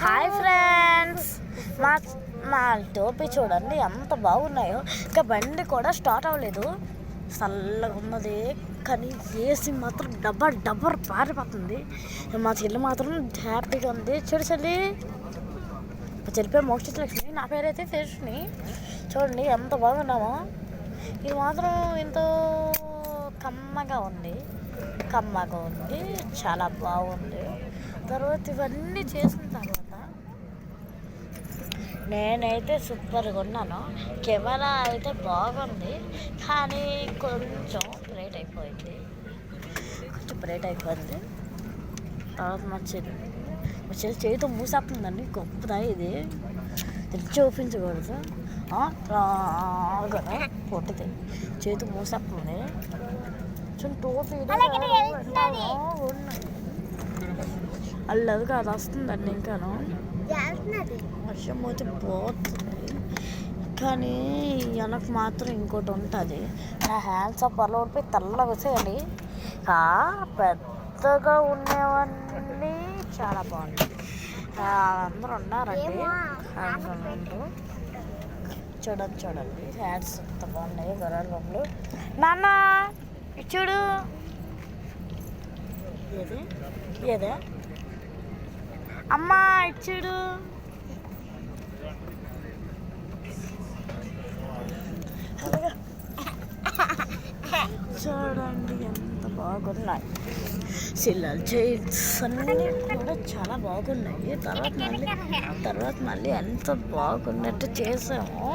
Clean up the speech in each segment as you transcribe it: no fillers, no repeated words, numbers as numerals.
Hi friends, మా మా టోపీ చూడండి ఎంత బాగున్నాయో. ఇంకా బండి కూడా స్టార్ట్ అవ్వలేదు, చల్లగా ఉన్నది. కానీ ఏసీ మాత్రం డబ్బర్ పారిపోతుంది. మా చెల్లి మాత్రం హ్యాపీగా ఉంది. చూడు చెల్లి, మా చెల్లి పేరు మోక్షిత లక్ష్మి, నా పేరైతే శేషుని. చూడండి ఎంత బాగున్నామో. ఇది మాత్రం ఎంతో కమ్మగా ఉంది, చాలా బాగుంది. తర్వాత ఇవన్నీ చేసిన తర్వాత నేనైతే సూపర్గా ఉన్నాను. కెమెరా అయితే బాగుంది, కానీ కొంచెం బ్రైట్ అయిపోయింది. తర్వాత మా చెల్లి చేతితో మూసేస్తుందండి. గొప్పదా ఇది, తెచ్చి చూపించకూడదు. రాగానే పొట్టిది చేతి మూసేస్తుంది. టోపీ అల్లది కాదు, వస్తుందండి. ఇంకాను వర్షం పోతే పోతుంది, కానీ వెనక మాత్రం ఇంకోటి ఉంటుంది. నా హ్యాండ్స్ అప్ అలా ఉండిపోయి తెల్లగా వచ్చేయండి. పెద్దగా ఉండేవన్నీ చాలా బాగుంది. అందరూ ఉన్నారండి. చూడండి హ్యాండ్స్ ఎంత బాగున్నాయి. గొర్రెల బొమ్మలు. నాన్న చూడు, ఏదే అమ్మా ఇచ్చుడు. చూడండి ఎంత బాగున్నాయి. సిల్లర్ చైర్స్ అన్నీ కూడా చాలా బాగున్నాయి. తర్వాత మళ్ళీ ఎంత బాగున్నట్టు చేసాము.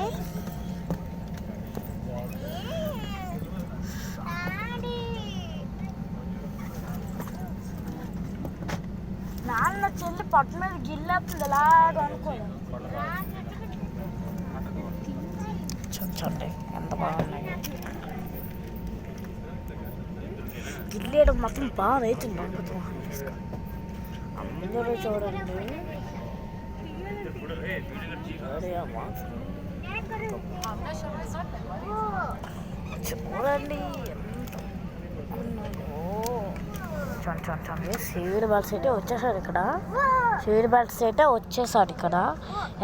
నాన్న చెల్లి పట్టు మీద గిల్లేస్తుంది ఎలాగో అనుకోండి. చూడండి ఎంత బాగున్నాయి. గిల్లేయడం మాత్రం బాగా అవుతుంది. అందరూ చూడండి. చూడండి చూడండి సీడ్ బెల్ట్స్ అయితే వచ్చేసాడు ఇక్కడ.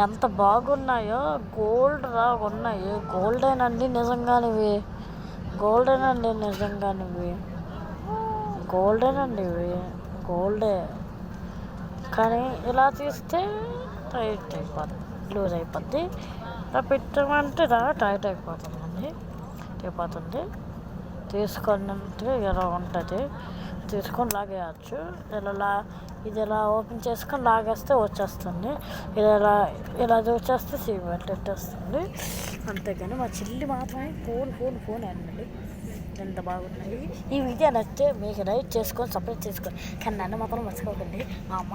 ఎంత బాగున్నాయో. గోల్డ్ రా ఉన్నాయి. గోల్డేనండి నిజంగానివి. గోల్డే, కానీ ఇలా తీస్తే టైట్ అయిపోతుంది, లూజ్ అయిపోద్ది. ఇలా పెట్టమంటే టైట్ అయిపోతుంది. తీసుకున్నట్టు ఇలా ఉంటుంది. తీసుకొని లాగేయచ్చు. ఇది ఇలా ఓపెన్ చేసుకొని లాగేస్తే వచ్చేస్తుంది. ఇలా వచ్చేస్తే సీట్ పెట్టేస్తుంది. అంతేగాని మా చెల్లి మాత్రమే ఫోన్ అండి. ఎంత బాగున్నాయి. ఈ వీడియో నచ్చితే మీకు లైక్ చేసుకొని సపరేట్ చేసుకోండి, కానీ నన్ను మాత్రం మర్చిపోకండి. మా అమ్మ